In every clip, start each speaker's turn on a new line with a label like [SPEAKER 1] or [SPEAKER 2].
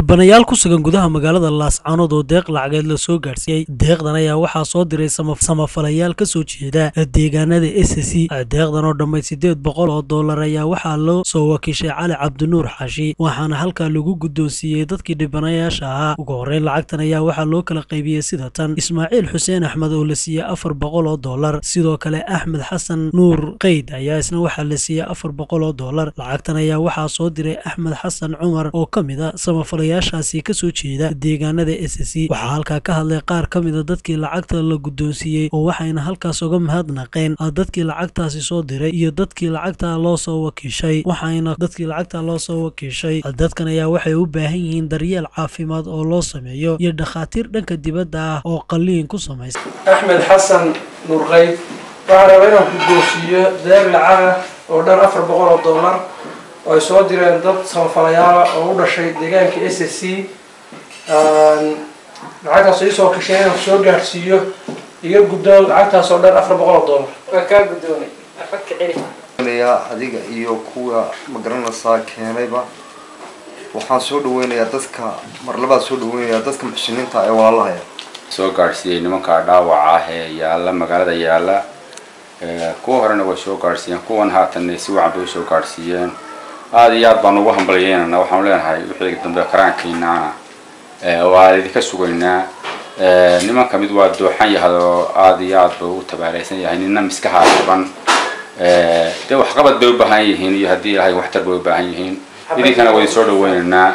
[SPEAKER 1] dhibanayaal ku sugan gudaha magaalada Laascaanood oo deeq lacageed la soo gaarsiiyay. Deeqdan ayaa waxaa soo diray samafalayaal ka soo jeeda deegaanada SSC. Deeqdan oo dhamay $800 ayaa waxaa loo soo wakiishay Cali Cabdinuur Xaashi, waxaana halkaa lagu guddoonsiiyay dadkii dhibanayaasha ahaa. Ugu horreyn lacagtan ayaa waxaa loo kala qaybiyay sida tan: Ismaaciil Xuseen Axmed oo la siiyay $400, sidoo kale Axmed Xasan Nuur Qayd ayaa isna waxaa la siiyay $400. Lacagtan ayaa waxaa soo diray Axmed Xasan Cumar oo ka mid ah samafalayaashaasi ka soo jeeda deegaanada SSC. waxaa halkaa ka hadlay qaar ka mid ah dadkii lacagta la guddoonsiiyay oo waxayna halkaas uga mahadnaqeen dadkii lacagtaasi soo diray iyo dadkii lacagta loo soo wakiishay. Dadkan ayaa waxay u baahan yihiin daryeel caafimaad oo loo sameeyo iyo dhakhaatiir dhanka dibadda ah oo qalliin ku samaysa.
[SPEAKER 2] Axmed Xasan Nuur Qayd waxaan rabaa inaan guddoonsiiyo deeq lacag oo dhan $400 oo ay soo direen dad samafalayaal oo u dhashay deegaanka SSC. lacagtaas ay soo kasheen inaan soo gaarsiiyo iga guddoon lacagtaas oo dhan $400. waa ka guddoonay afka celi
[SPEAKER 3] adiga iyo kuwa magaranaysa keenayba waxaan soo dhaweynayaa dadka mar labaad soo dhaweynayaa dadka muxsiniinta ee walaalaha
[SPEAKER 4] soo gaarsiiyay nimanka dhaawaca ah ee yaala magaalada yaala. kuwa horena way soo gaarsiiyeen, kuwan haatan si wacan bay soo gaarsiiyeen. aad iyo aad baan ugu hambalyeynaa. waxaan leenahay wixii dambe karaankiina waa idinka sugaynaa. nimanka mid waa dooxan yahay oo aad iyo aad buu u tabaaleysan yahay, nina miskaha qaban de wax qabad bay u baahan yihiin iyo haddii ilaahay waxtar bay u baahan yihiin. idinkana way soo dhaweynaynaa.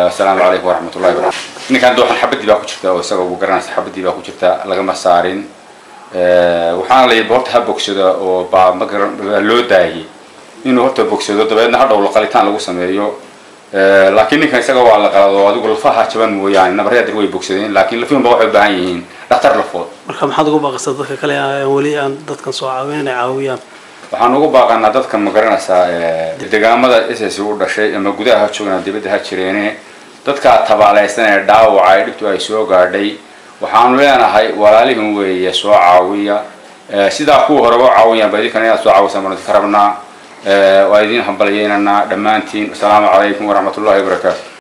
[SPEAKER 4] assalaamu calaykum waraxmatullahi wabarakaatu. ninkan dooxan xabadii baa ku jirta oo isaga ugu garanaysa xabadii baa ku jirta lagama saarin. waxaana la yidhi horta ha bogsada oo baa loo daayay inuu horta bogsado dabeedna hadhow la qalitaan lagu sameeyo. laakiin ninkan isaga waa la qalado adigu lafaha jaban mooyaane nabaryadan way bogsadeen, laakiin lafiinba waxay u baahan yihiin dhakhtar lafood.
[SPEAKER 1] marka maxaad ugu baaqaysaa dadka kale weli aan dadkan soo caawin inay caawiyaan?
[SPEAKER 4] waxaan ugu baaqanaa dadka ma garanaysaa deegaamada SSC u dhashay ama gudaha ha joogaan dibadda ha jireene dadka tabaaleysan ee dhaawaca ay dhibtu ay soo gaadhay. waxaanu leenahay walaalihin weeye soo caawiya sidaa kuwa hore u caawiyaan ba idinkana inaad soo caawisaan baan idinka rabnaa. waa idin hambalyeynanaa dhammaantiin. assalaamu calaykum waraxmatullahi wabarakaatu.